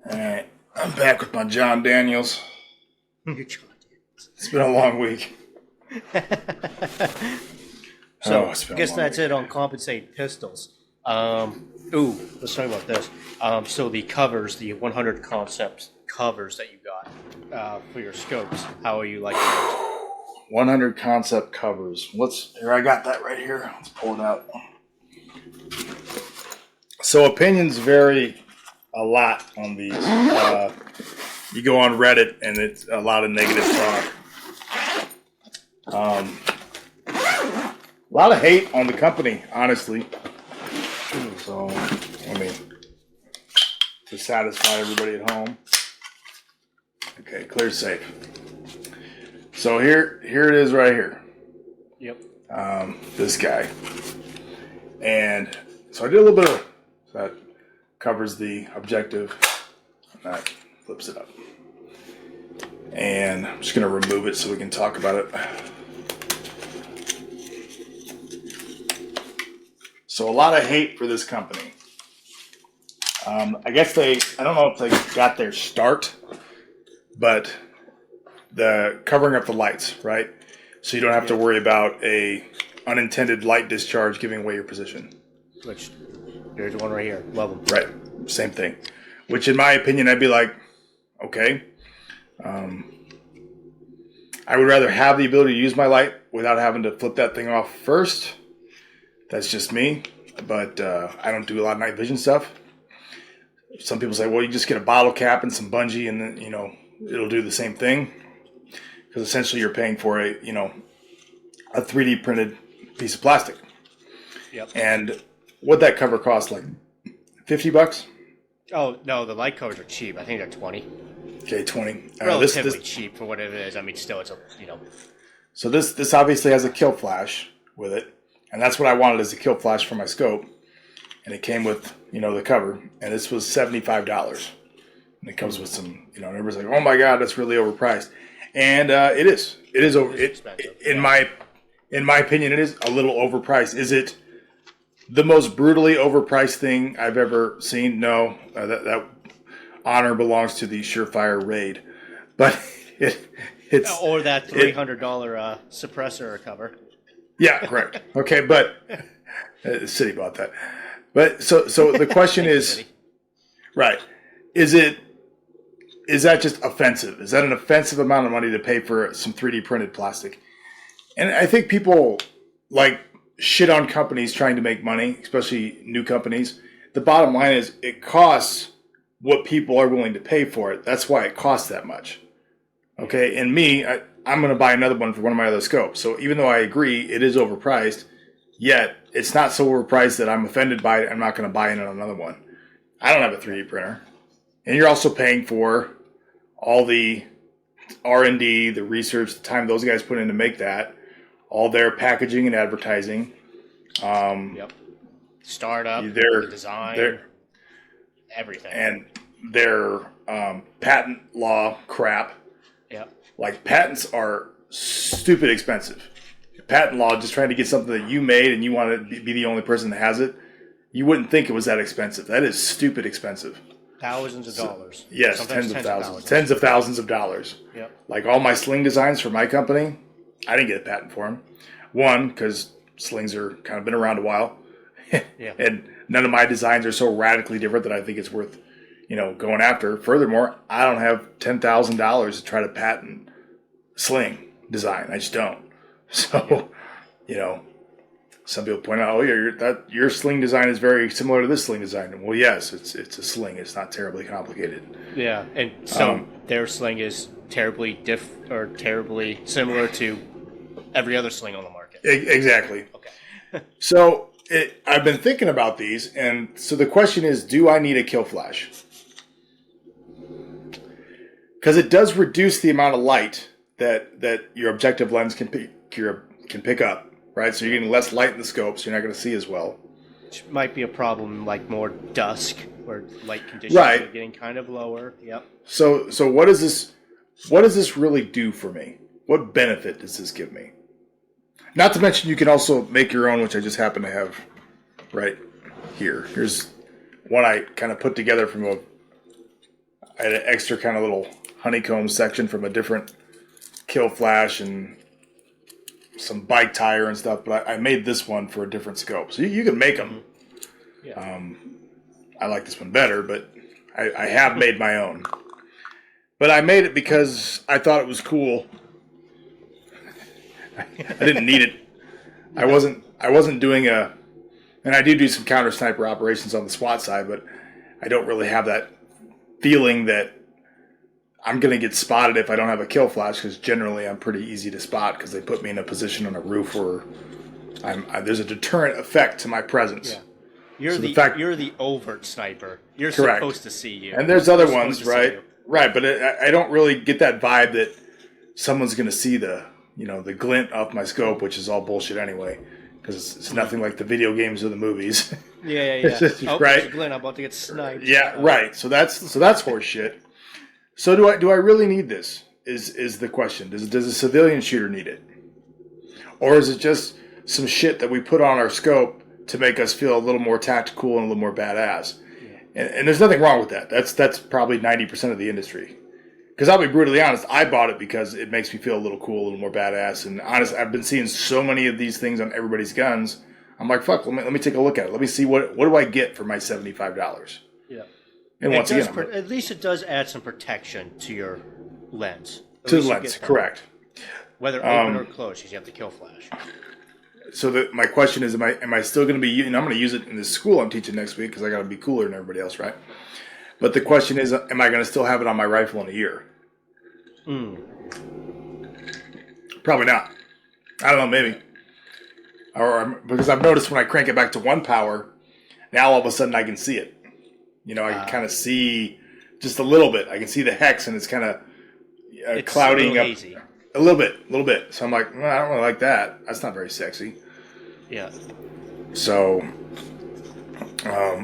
Alright, I'm back with my John Daniels. It's been a long week. So, I guess that's it on compensated pistols. Let's talk about this. So the covers, the 100 Concepts covers that you got for your scopes, how are you liking those? 100 Concept covers. Here, I got that right here. Let's pull it out. So opinions vary a lot on these. You go on Reddit and it's a lot of negative talk. A lot of hate on the company, honestly. So, I mean, to satisfy everybody at home. Okay, clear safe. So here it is right here. Yep. This guy. And so I did a little bit of that. Covers the objective, and that flips it up. And I'm just going to remove it so we can talk about it. So a lot of hate for this company. I guess I don't know if they got their start, but the covering up the lights, right? So you don't have to worry about a unintended light discharge giving away your position. Which, there's one right here. Love them. Right. Same thing. Which, in my opinion, I'd be like, okay. I would rather have the ability to use my light without having to flip that thing off first. That's just me. But I don't do a lot of night vision stuff. Some people say, well, you just get a bottle cap and some bungee and then, it'll do the same thing. Because essentially you're paying for a 3D printed piece of plastic. Yep. And what that cover costs, like $50? Oh, no, the light covers are cheap. I think they're 20. Okay, 20. Relatively cheap for what it is. I mean, still, it's So this obviously has a kill flash with it. And that's what I wanted as a kill flash for my scope. And it came with, the cover. And this was $75. And it comes with some, and everybody's like, oh my God, that's really overpriced. And it is. It is over. In my opinion, it is a little overpriced. Is it the most brutally overpriced thing I've ever seen? No. That honor belongs to the Surefire Raid. But it's... Or that $300 suppressor cover. Yeah, correct. Okay, but the city bought that. But so the question is, right? Is that just offensive? Is that an offensive amount of money to pay for some 3D printed plastic? And I think people like shit on companies trying to make money, especially new companies. The bottom line is it costs what people are willing to pay for it. That's why it costs that much. Okay, and me, I'm going to buy another one for one of my other scopes. So even though I agree it is overpriced, yet it's not so overpriced that I'm offended by it. I'm not going to buy in on another one. I don't have a 3D printer. And you're also paying for all the R&D, the research, the time those guys put in to make that, all their packaging and advertising. Yep. Startup, their design, everything. And their patent law crap. Yep. Like, patents are stupid expensive. Patent law, just trying to get something that you made and you want to be the only person that has it, you wouldn't think it was that expensive. That is stupid expensive. Thousands of dollars. Yes, sometimes tens of thousands. Tens of thousands of dollars. Yep. Like all my sling designs for my company, I didn't get a patent for them. One, because slings are kind of been around a while. Yeah. And none of my designs are so radically different that I think it's worth, going after. Furthermore, I don't have $10,000 to try to patent sling design. I just don't. So, some people point out, your sling design is very similar to this sling design. Well, yes, it's a sling. It's not terribly complicated. Yeah, and so their sling is terribly terribly similar to every other sling on the market. Exactly. Okay. So I've been thinking about these, and so the question is, do I need a kill flash? Because it does reduce the amount of light that your objective lens can pick up, right? So you're getting less light in the scope, so you're not going to see as well. Which might be a problem, like more dusk, where light conditions are getting kind of lower. Yep. So what is this? what does this really do for me? What benefit does this give me? Not to mention you can also make your own, which I just happen to have right here. Here's one I kind of put together from I had an extra kind of little honeycomb section from a different kill flash and some bike tire and stuff, but I made this one for a different scope. So you can make them. Yeah. I like this one better, but I have made my own. But I made it because I thought it was cool. I didn't need it. I wasn't doing and I do some counter sniper operations on the SWAT side, but I don't really have that feeling that I'm going to get spotted if I don't have a kill flash, because generally I'm pretty easy to spot because they put me in a position on a roof where there's a deterrent effect to my presence. Yeah. You're the overt sniper. You're correct. Supposed to see you. And there's other ones, right? Right, but I don't really get that vibe that someone's going to see the glint off my scope, which is all bullshit anyway, because it's nothing like the video games or the movies. Yeah. Right? There's a glint. I'm about to get sniped. Yeah, right. So that's horse shit. So do I really need this? Is the question. Does a civilian shooter need it? Or is it just some shit that we put on our scope to make us feel a little more tactical and a little more badass? Yeah. And there's nothing wrong with that. That's probably 90% of the industry. Because I'll be brutally honest, I bought it because it makes me feel a little cool, a little more badass. And honestly, I've been seeing so many of these things on everybody's guns. I'm like, fuck, let me take a look at it. Let me see what do I get for my $75. Yeah. And once again, at least it does add some protection to your lens. To the lens, correct. Whether open or closed, because you have the kill flash. So my question is, am I still going to be? I'm going to use it in the school I'm teaching next week because I got to be cooler than everybody else, right? But the question is, am I going to still have it on my rifle in a year? Probably not. I don't know, maybe. Or because I've noticed when I crank it back to 1 power, now all of a sudden I can see it. I can kind of see just a little bit. I can see the hex, and it's kind of clouding up hazy. A little bit. So I'm like, well, I don't really like that. That's not very sexy. Yeah. So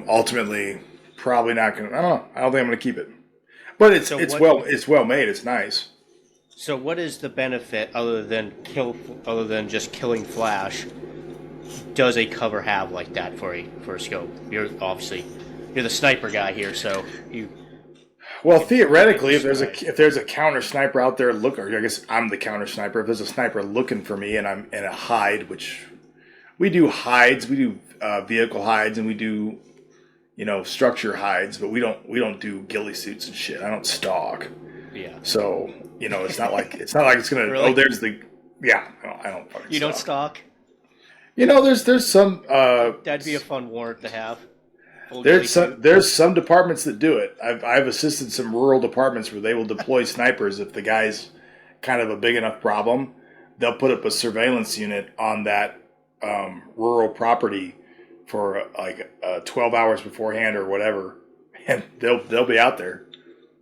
ultimately, probably not going to. I don't know. I don't think I'm going to keep it. But it's well made. It's nice. So what is the benefit other than just killing flash? Does a cover have like that for a scope? You're the sniper guy here, so you. Well, theoretically, if there's a counter sniper out there, or I guess I'm the counter sniper. If there's a sniper looking for me, and I'm in a hide, which we do hides, we do vehicle hides, and we do structure hides, but we don't do ghillie suits and shit. I don't stalk. Yeah. So it's not like it's gonna. Really? Oh, there's the. Yeah. No, I don't fucking. You don't stalk. There's some. That'd be a fun warrant to have. There's some departments that do it. I've assisted some rural departments where they will deploy snipers if the guy's kind of a big enough problem. They'll put up a surveillance unit on that rural property for 12 hours beforehand or whatever, and they'll be out there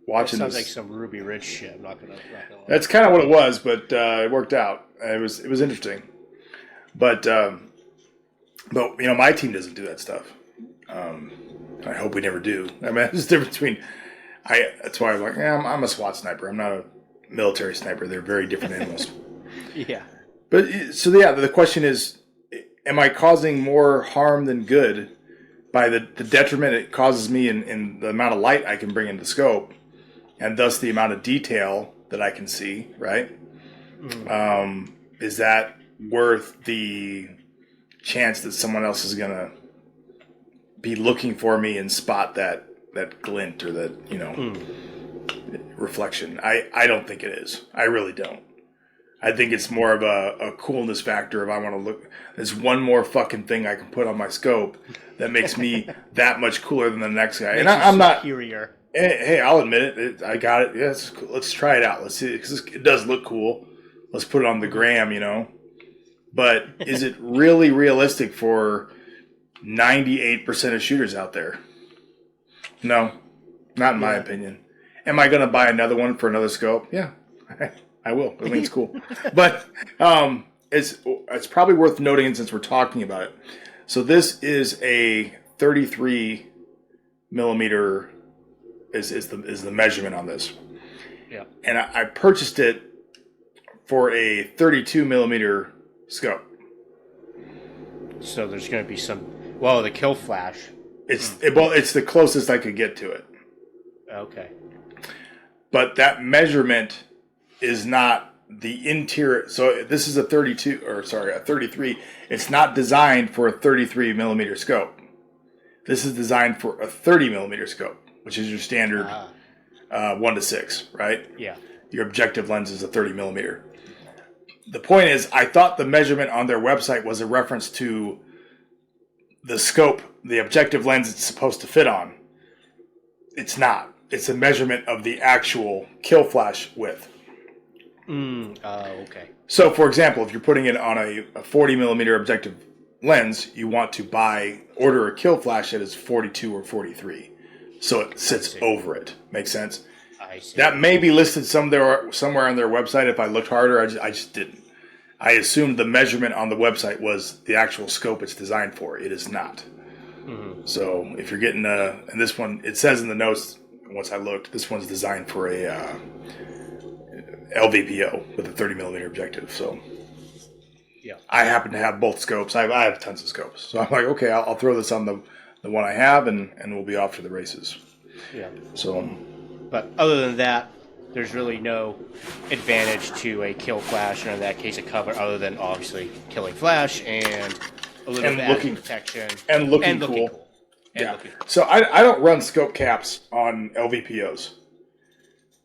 watching. That sounds like some Ruby Ridge shit. I'm not gonna lie. That's kind of what it was, but it worked out. It was interesting, but my team doesn't do that stuff. I hope we never do. I mean, there's a difference between. That's why I'm like, I'm a SWAT sniper. I'm not a military sniper. They're very different animals. Yeah. But the question is, am I causing more harm than good by the detriment it causes me in the amount of light I can bring into scope, and thus the amount of detail that I can see, right? Is that worth the chance that someone else is going to be looking for me and spot that glint or that, reflection? I don't think it is. I really don't. I think it's more of a coolness factor if I want to look. There's one more fucking thing I can put on my scope that makes me that much cooler than the next guy. And I'm not superior. Hey, I'll admit it. I got it. Yes, let's try it out. Let's see, because it does look cool. Let's put it on the gram, But is it really realistic for 98% of shooters out there? No, not in my opinion. Am I going to buy another one for another scope? Yeah, I will. I think it's cool. But it's probably worth noting since we're talking about it. So this is a 33 millimeter is the measurement on this. Yeah. And I purchased it for a 32 millimeter scope. So there's going to be the kill flash. It's the closest I could get to it. Okay. But that measurement is not the interior. So this is a 33. It's not designed for a 33 millimeter scope. This is designed for a 30 millimeter scope, which is your standard 1:6, right? Yeah. Your objective lens is a 30 millimeter. The point is, I thought the measurement on their website was a reference to the scope, the objective lens it's supposed to fit on. It's not. It's a measurement of the actual kill flash width. Okay. So, for example, if you're putting it on a 40 millimeter objective lens, you want to order a kill flash that is 42 or 43. So it sits over it. Makes sense? I see. That may be listed somewhere on their website. If I looked harder, I just didn't. I assumed the measurement on the website was the actual scope it's designed for. It is not. Mm-hmm. So if you're getting and this one, it says in the notes, once I looked, this one's designed for a LVPO with a 30 millimeter objective. So yeah, I happen to have both scopes. I have tons of scopes. So I'm like, okay, I'll throw this on the one I have, and we'll be off to the races. Yeah. So, but other than that, there's really no advantage to a kill flash, or in that case, a cover, other than obviously killing flash and a little bit of protection and looking cool. Yeah. So I don't run scope caps on LVPOs.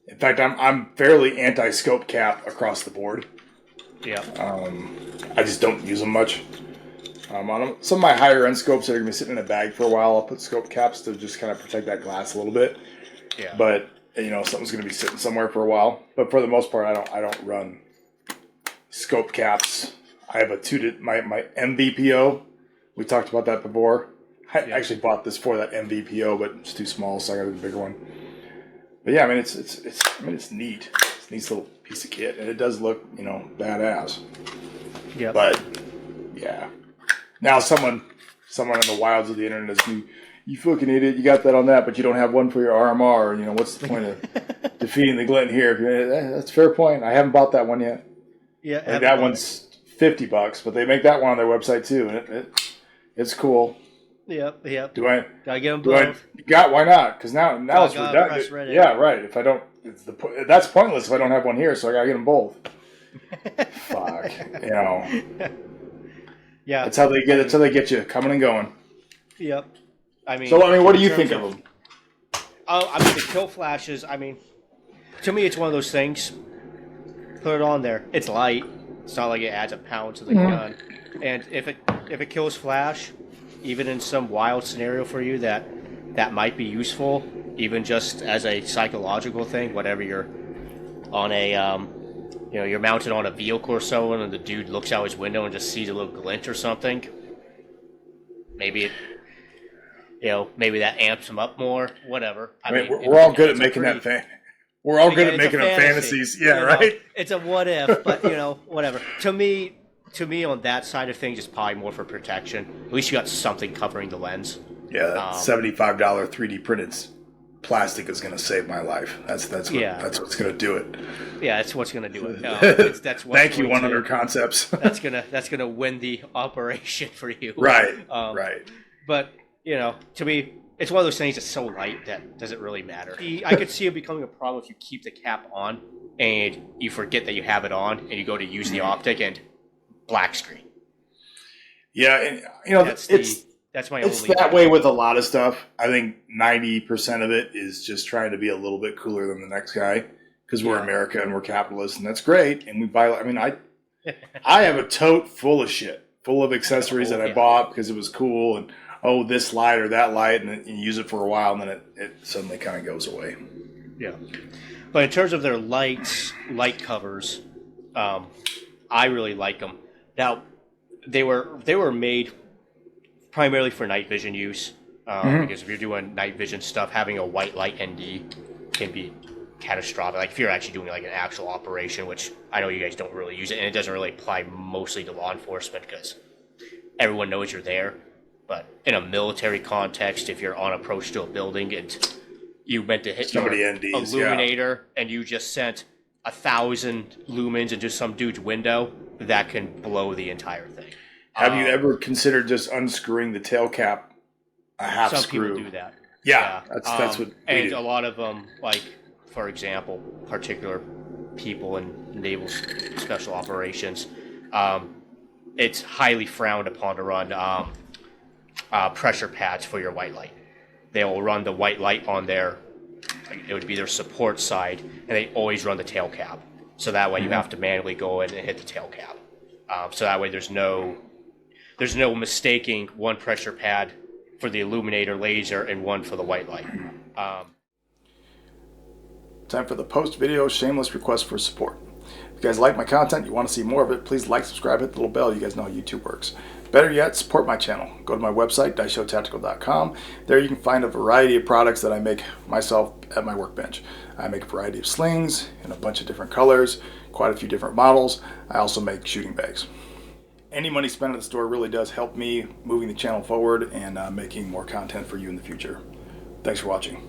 In fact, I'm fairly anti-scope cap across the board. Yeah. I just don't use them much. On some of my higher end scopes that are going to be sitting in a bag for a while, I'll put scope caps to just kind of protect that glass a little bit. Yeah. But something's going to be sitting somewhere for a while. But for the most part, I don't run scope caps. I have my MVPO. We talked about that before. I actually bought this for that MVPO, but it's too small, so I got a bigger one. But yeah, I mean it's neat. It's a neat little piece of kit, and it does look badass. Yeah. But yeah, now someone in the wilds of the internet is you fucking idiot. You got that on that, but you don't have one for your RMR. What's the point of defeating the glint here? That's a fair point. I haven't bought that one yet. Yeah, like that one's $50, but they make that one on their website too, and it's cool. Yep. Do I gotta get them both? Why not? Because now it's redundant. Yeah, right. If I don't, that's pointless if I don't have one here. So I gotta get them both. Fuck. Yeah. That's how they get. That's how they get you coming and going. Yep. What do you think of them? The kill flashes. To me, it's one of those things. Put it on there. It's light. It's not like it adds a pound to the gun. And if it kills flash, even in some wild scenario for you that might be useful, even just as a psychological thing, whatever you're on you're mounted on a vehicle or so, and the dude looks out his window and just sees a little glint or something. Maybe maybe that amps him up more, whatever. We're all good at making that thing. We're all good at making up fantasies. Yeah, right? It's a what if, but whatever. To me, on that side of things, it's probably more for protection. At least you got something covering the lens. Yeah, that $75 3D printed plastic is going to save my life. That's what's going to do it. Yeah, that's what's going to do it. Thank you, 100 Concepts. that's gonna win the operation for you. Right. Right. But to me, it's one of those things that's so light that doesn't really matter. I could see it becoming a problem if you keep the cap on and you forget that you have it on, and you go to use the optic and black screen. Yeah, and that's my it's only that way with a lot of stuff. I think 90% of it is just trying to be a little bit cooler than the next guy because we're America and we're capitalists, and that's great. And we buy. I have a tote full of shit, full of accessories that I bought because it was cool, and this light or that light, and then you use it for a while, and then it suddenly kind of goes away. Yeah, but in terms of their light covers, I really like them. Now, they were made primarily for night vision use, because if you're doing night vision stuff, having a white light ND can be catastrophic. Like if you're actually doing like an actual operation, which I know you guys don't really use it, and it doesn't really apply mostly to law enforcement because everyone knows you're there. But in a military context, if you're on approach to a building and you meant to hit Somebody your NDs, illuminator and you just sent 1,000 lumens into some dude's window, that can blow the entire thing. Have you ever considered just unscrewing the tail cap a half Some screw? people do that. Yeah, that's what we and do. a lot of them, like, for example, particular people in naval special operations, it's highly frowned upon to run pressure pads for your white light. They will run the white light on their, it would be their support side, and they always run the tail cap. So that way you have to manually go in and hit the tail cap. So that way there's no mistaking one pressure pad for the illuminator laser and one for the white light. Time for the post-video shameless request for support. If you guys like my content, you want to see more of it, please like, subscribe, hit the little bell. You guys know how YouTube works. Better yet, support my channel. Go to my website, daishotactical.com. There you can find a variety of products that I make myself at my workbench. I make a variety of slings in a bunch of different colors, quite a few different models. I also make shooting bags. Any money spent at the store really does help me moving the channel forward and making more content for you in the future. Thanks for watching.